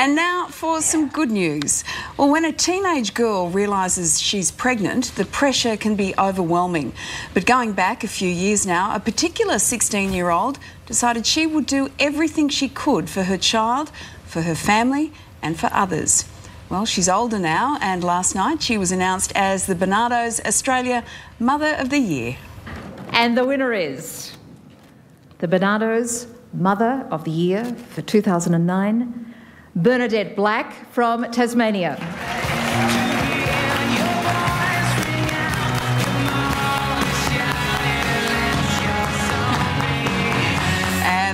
And now for some good news. Well, when a teenage girl realises she's pregnant, the pressure can be overwhelming. But going back a few years now, a particular 16-year-old decided she would do everything she could for her child, for her family and for others. Well, she's older now, and last night she was announced as the Barnardos Australia Mother of the Year. And the winner is the Barnardos Mother of the Year for 2009, Bernadette Black from Tasmania.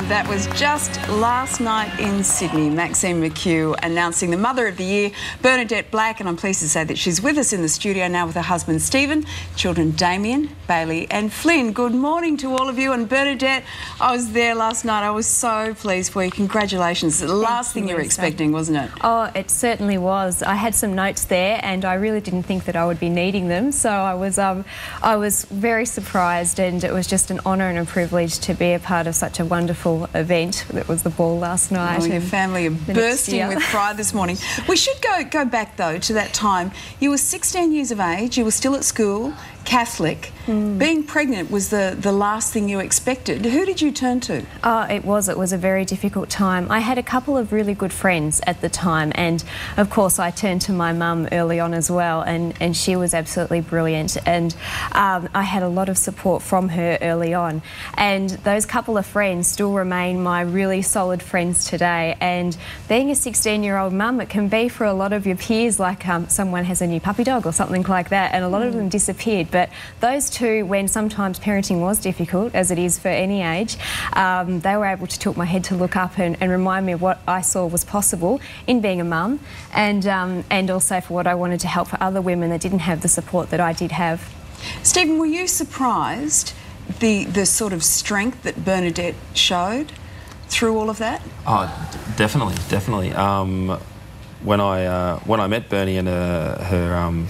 That was just last night in Sydney. Maxine McHugh announcing the Mother of the Year, Bernadette Black, and I'm pleased to say that she's with us in the studio now with her husband Stephen, children Damien, Bailey and Flynn. Good morning to all of you. And Bernadette, I was there last night. I was so pleased for you. Congratulations. The last thing you were expecting, wasn't it? Oh, it certainly was. I had some notes there and I really didn't think that I would be needing them. So I was very surprised, and it was just an honour and a privilege to be a part of such a wonderful event that was the ball last night. Oh, your family are bursting with pride this morning. We should go back though to that time. You were 16 years of age, you were still at school, Catholic. Being pregnant was the last thing you expected. Who did you turn to? Oh, it was a very difficult time. I had a couple of really good friends at the time, and of course I turned to my mum early on as well, and she was absolutely brilliant, and I had a lot of support from her early on, and those couple of friends still remain my really solid friends today. And being a 16-year-old mum, it can be for a lot of your peers like someone has a new puppy dog or something like that, and a lot of them disappeared. But those two, when sometimes parenting was difficult, as it is for any age, they were able to tilt my head to look up and remind me of what I saw was possible in being a mum, and also for what I wanted to help for other women that didn't have the support that I did have. Stephen, were you surprised the sort of strength that Bernadette showed through all of that? Oh, definitely. When I met Bernie and her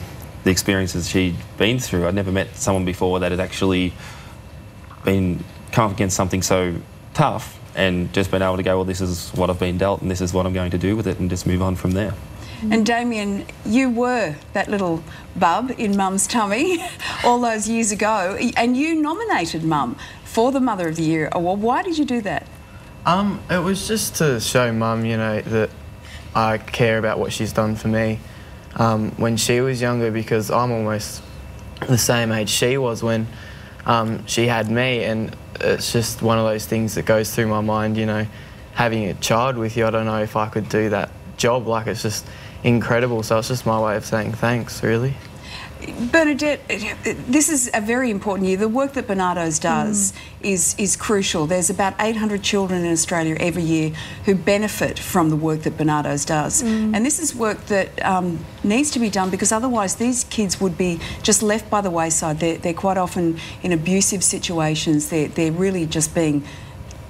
the experiences she'd been through, I'd never met someone before that had actually come up against something so tough and just been able to go, well, this is what I've been dealt and this is what I'm going to do with it, and just move on from there. And Damien, you were that little bub in Mum's tummy all those years ago, and you nominated Mum for the Mother of the Year award. Why did you do that? It was just to show Mum, you know, that I care about what she's done for me when she was younger, because I'm almost the same age she was when she had me, and it's just one of those things that goes through my mind, you know, having a child with you. I don't know if I could do that job. Like, it's just incredible. So it's just my way of saying thanks, really. Bernadette, this is a very important year. The work that Barnardos does is crucial. There's about 800 children in Australia every year who benefit from the work that Barnardos does. And this is work that needs to be done, because otherwise these kids would be just left by the wayside. They're quite often in abusive situations. They're really just being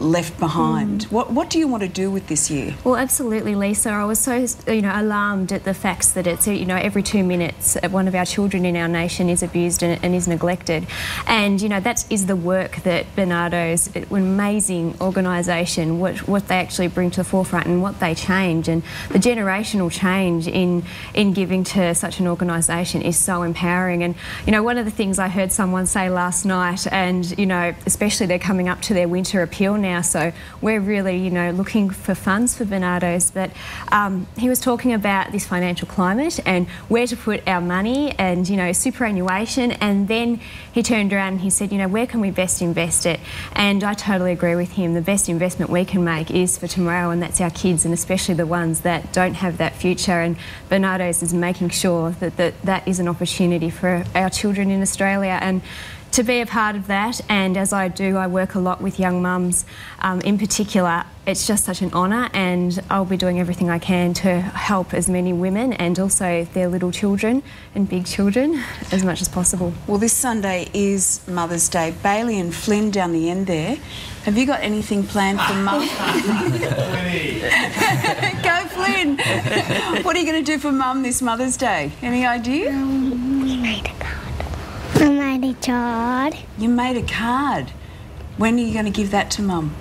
left behind. What do you want to do with this year? Well, absolutely, Lisa. I was so alarmed at the facts that it's every 2 minutes one of our children in our nation is abused and is neglected, and that is the work that Barnardos, an amazing organisation, what they actually bring to the forefront and what they change, and the generational change in giving to such an organisation is so empowering. And one of the things I heard someone say last night, and especially they're coming up to their winter appeal now, so we're really looking for funds for Barnardos, but he was talking about this financial climate and where to put our money and superannuation, and then he turned around and he said, where can we best invest it? And I totally agree with him. The best investment we can make is for tomorrow, and that's our kids, and especially the ones that don't have that future, and Barnardos is making sure that is an opportunity for our children in Australia. And to be a part of that, and as I do, I work a lot with young mums in particular, it's just such an honour, and I'll be doing everything I can to help as many women and also their little children and big children as much as possible. Well, this Sunday is Mother's Day. Bailey and Flynn down the end there, have you got anything planned for Mum? Go Flynn! What are you going to do for Mum this Mother's Day? Any idea? We made a card. I made a card. You made a card. When are you going to give that to Mum?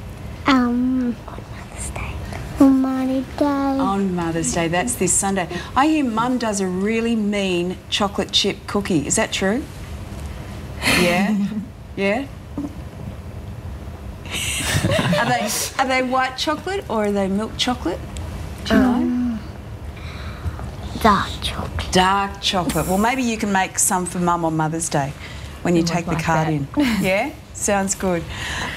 On Mother's Day. On Mother's Day. On Mother's Day, that's this Sunday. I hear Mum does a really mean chocolate chip cookie. Is that true? Yeah? Yeah? Are they white chocolate or are they milk chocolate? Do you know? Dark chocolate. Dark chocolate. Well, maybe you can make some for Mum on Mother's Day when you take the card in. Yeah? Sounds good.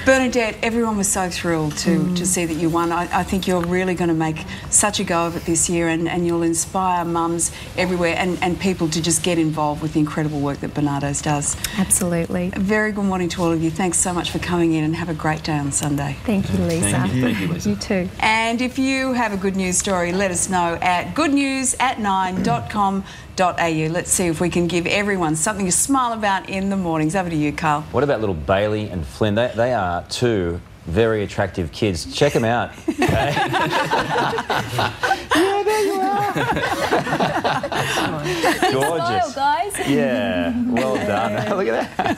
Bernadette, everyone was so thrilled to see that you won. I think you're really going to make such a go of it this year, and you'll inspire mums everywhere and people to just get involved with the incredible work that Barnardo's does. Absolutely. A very good morning to all of you. Thanks so much for coming in, and have a great day on Sunday. Thank you, Lisa. Thank you, Lisa. You too. And if you have a good news story, let us know at goodnews@9.com.au. Let's see if we can give everyone something to smile about in the mornings. Over to you, Carl. What about little Bailey and Flynn? They are two very attractive kids. Check them out. Okay? Yeah, there you are. Gorgeous. Smile, guys. Yeah, well done. Look at that.